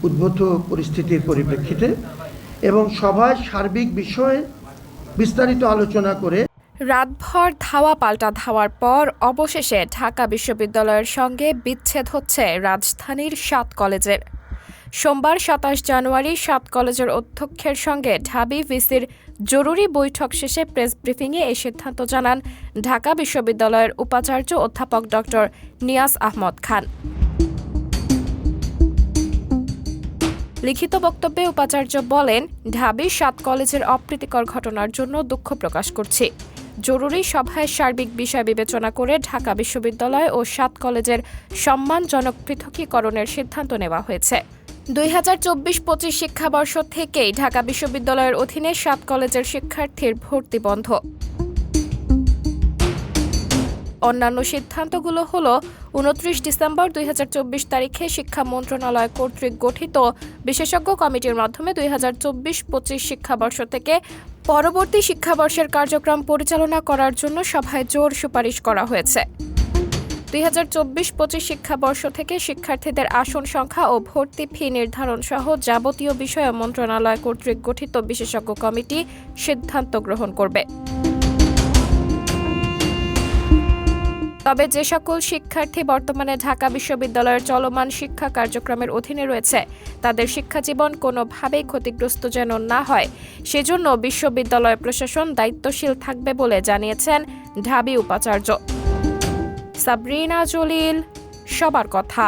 উদ্ভূত পরিস্থিতির পরিপ্রেক্ষিতে এবং সভায় সার্বিক বিষয়ে বিস্তারিত আলোচনা করে রাতভর ধাওয়া পাল্টা ধাওয়ার পর অবশেষে ঢাকা বিশ্ববিদ্যালয়ের সঙ্গে বিচ্ছেদ হচ্ছে রাজধানীর 7 কলেজের। সোমবার 27 জানুয়ারি 7 কলেজের অধ্যক্ষের সঙ্গে ঢাবি ভিসির জরুরি বৈঠক শেষে প্রেস ব্রিফিংয়ে এই সিদ্ধান্ত জানান ঢাকা বিশ্ববিদ্যালয়ের উপাচার্য অধ্যাপক ডক্টর নিয়াজ আহমদ খান। লিখিত বক্তব্যে উপাচার্য বলেন, ঢাবি 7 কলেজের অপ্রীতিকর ঘটনার জন্য দুঃখ প্রকাশ করছি। জরুরি সভায় সার্বিক বিষয় বিবেচনা করে ঢাকা বিশ্ববিদ্যালয় ও 7 কলেজের সম্মানজনক পৃথকীকরণের সিদ্ধান্ত নেওয়া হয়েছে। 2024-25 শিক্ষাবর্ষ থেকেই ঢাকা বিশ্ববিদ্যালয়ের অধীনে 7 কলেজের শিক্ষার্থীর ভর্তি বন্ধ। অন্যান্য সিদ্ধান্তগুলো হল 29 ডিসেম্বর 2024 তারিখে শিক্ষা মন্ত্রণালয় কর্তৃক গঠিত বিশেষজ্ঞ কমিটির মাধ্যমে 2024-25 শিক্ষাবর্ষ থেকে পরবর্তী শিক্ষাবর্ষের কার্যক্রম পরিচালনা করার জন্য সভায় জোর সুপারিশ করা হয়েছে। 2024-25 শিক্ষাবর্ষ থেকে শিক্ষার্থীদের আসন সংখ্যা ও ভর্তি ফি নির্ধারণ সহ যাবতীয় বিষয়ে মন্ত্রণালয় কর্তৃক গঠিত বিশেষজ্ঞ কমিটি সিদ্ধান্ত গ্রহণ করবে। তবে যে সকল শিক্ষার্থী বর্তমানে ঢাকা বিশ্ববিদ্যালয়ের চলমান শিক্ষা কার্যক্রমের অধীনে রয়েছে, তাদের শিক্ষাজীবন কোনোভাবেই ক্ষতিগ্রস্ত যেন না হয়, সেজন্য বিশ্ববিদ্যালয় প্রশাসন দায়িত্বশীল থাকবে বলে জানিয়েছেন ঢাবি উপাচার্য। সাবরিনা জলিল, সবার কথা।